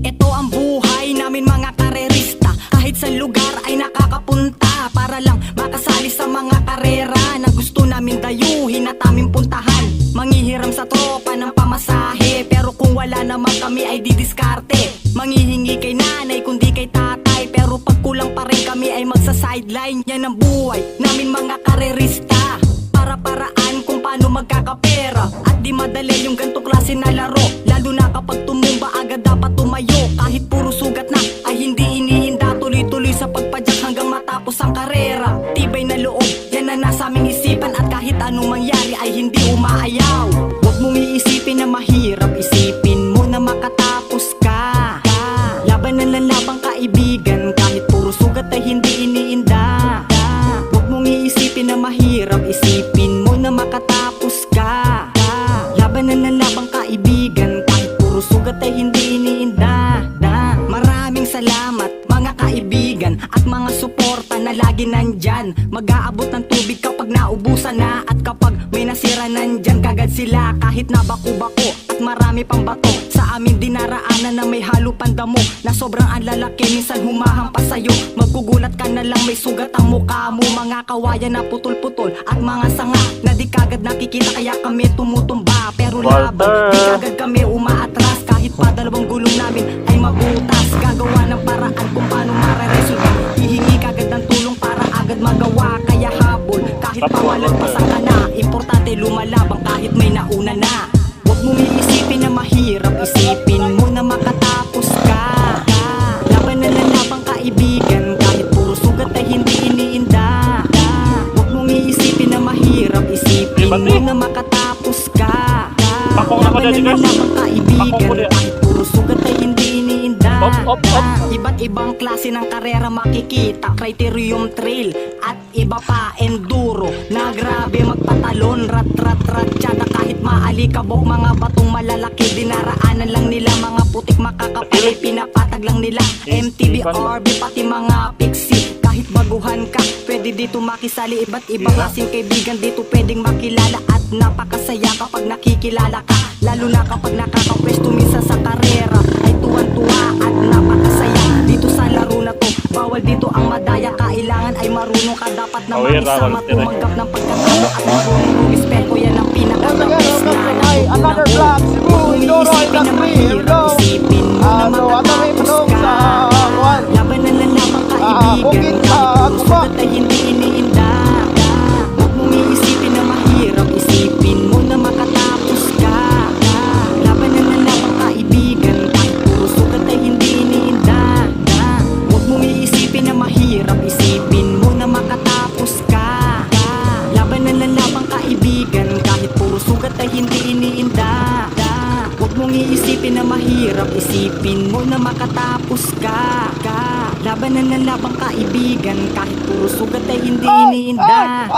Ito ang buhay namin mga karerista, kahit sa lugar ay nakakapunta para lang makasali sa mga karera na gusto namin dayuhin at aming puntahan. Manghihiram sa tropa ng pamasahe, pero kung wala naman kami ay didiskarte. Manghihingi kay nanay kundi kay tatay, pero pag kulang pa rin kami ay magsa-sideline. Yan ang buhay namin mga karerista, para-paraan kung paano magkakapera. At di madali yung gantong klase na laro, lalo na kapag tumumba agad dapat tumayo. Kahit puro sugat na ay hindi iniinda, tuloy-tuloy sa pagpadyak hanggang matapos ang karera. Tibay na loob, yan na nasa aming isipan, at kahit anong mangyari ay hindi umaayaw. Huwag mong iisipin na mahirap, isipin mo na makatapos ka. Laban ng labang kaibigan, kahit puro sugat ay hindi iniinda. Huwag mong iisipin na mahirap, isipin mo na makatapos ka. Laban ng labang kaibigan, kahit puro sugat ay hindi iniinda. Maraming salamat mga kaibigan at mga suporta na lagi nandyan. Mag-aabot ng tubig kapag naubusan na, at kapag may nasira nandyan kagad sila. Kahit na bako-bako at marami pang bato, sa amin dinaraanan na may halo pandamo, na sobrang ang lalaki minsan humahampas sa'yo. Maggugulat ka na lang may sugat ang mukha mo. Mga kawayan na putol-putol at mga sanga na di kagad nakikita, kaya kami tumutumba. Pero laban, di kagad kami umaatras. Kahit pa dalawang gulong namin ay mabutas, gagawa ng paraan kung paano mararesolve. Hihingi kagad ng tulong para agad magawa. Kaya habol kahit pa walagpasan ka na, importante lumalabang kahit may nauna na. Huwag mong iisipin na mahirap, isipin mo na makatapos ka. Laban na labang kaibigan, kahit puro sugat ay hindi iniinda. Huwag mong iisipin na mahirap, isipin mo na makatapos ka. Laban na labang kaibigan, kahit puro sugat ay hindi iniinda. Iba't ibang klase ng karera makikita, criterium trail at iba pa enduro, na grabe magpatalon, rat-rat-rat tsada. Kahit maalikabok, mga batong malalaki, dinaraanan lang nila. Mga putik makakapal, pinapatag lang nila. MTV, RB, pati mga pixie. Kahit baguhan ka, pwede dito makisali. Iba't ibang klaseng kaibigan dito pwedeng makilala, at napakasaya kapag nakikilala ka. Lalo na kapag nakakapwesto minsan sa karera, ay tuwan-tuwa at napakasaya. Dito sa laro na to, bawal dito ang madaya. Kailangan ay marunong ka, dapat na makisama, tumanggap ng pagkakalo at marunong rumispeto. Yan ang pinaka-best na Another vlog, Cebu, Indoro, Industry, isipin mo na makatapos ka. Laban na labang kaibigan, kahit puro sugat ay hindi iniinda. Huwag mong iisipin na mahirap, isipin mo na makatapos ka. Laban na labang kaibigan, kahit puro sugat ay hindi iniinda. Huwag mong iisipin na mahirap, isipin mo na makatapos ka. Laban na labang kaibigan, kahit puro sugat ay hindi iniinda. Huwag mong iisipin na mahirap, isipin mo na makatapos ka. Laban na labang kaibigan, kahit puro sugat ay hindi iniinda.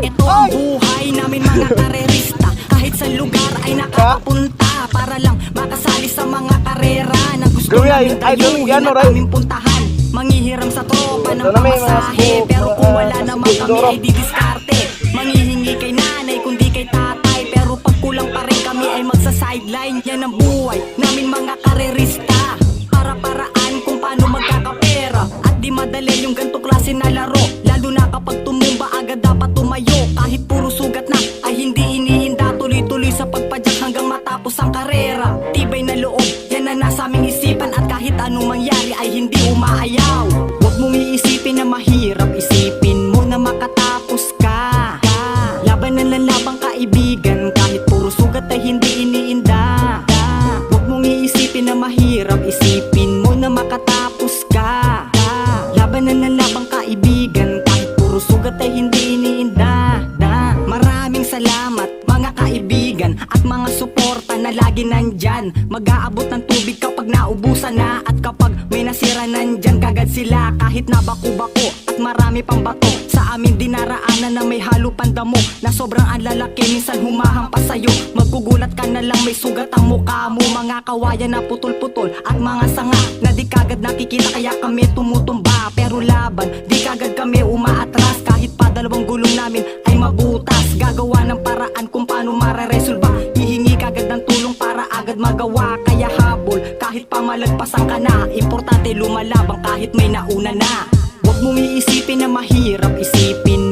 Ito ang buhay namin mga karerista, kahit sa lugar ay nakakapunta para lang makasali sa mga karera na gusto namin dayuhin at aming puntahan. Manghihiram sa tropa ng pamasahe, pero kung wala naman kami ay didiskarte. Manghihingi kay nanay kundi kay tatay, pero pag kulang pa rin kami ay magsa-sideline. Yan ang buhay namin mga karerista, para-paraan kung paano magkakapera. At di madali yung gantong klase na laro, lalo na kapag tumumba agad dapat tumayo. Kahit puro sugat na ay hindi iniinda, tuloy-tuloy sa pagpadyak hanggang matapos ang karera. Tibay na loob, yan na nasa aming isipan, at kahit anong mangyari ay hindi umaayaw. Huwag mong iisipin na mahirap, isipin mo na makatapos ka. Laban na labang kaibigan, kahit puro sugat ay hindi iniinda. Huwag mong iisipin na mahirap, isipin mo na makatapos ka. Laban na labang kaibigan, kahit puro sugat ay hindi iniinda. Maraming salamat mga kaibigan at mga suporta na lagi nandyan. Mag-aabot ng tubig kapag naubusan na, at kapag may nasira nandyan kagad sila. Kahit na bako-bako at marami pang bato, sa amin dinaraanan na may halo pandamo, na sobrang ang lalaki minsan humahampas sa'yo. Maggugulat ka na lang may sugat ang mukha mo. Mga kawayan na putol-putol at mga sanga na di kagad nakikita, kaya kami tumutumba. Pero laban, di kagad kami umaatras. Kahit pa dalawang gulong namin ay mabutas, gagawa ng paraan kung paano mararesolve. Hihingi kagad ng tulong para agad magawa. Kaya habol kahit pa malagpasan ka na. Importante lumalabang kahit may nauna na. Huwag mong iisipin na mahirap isipin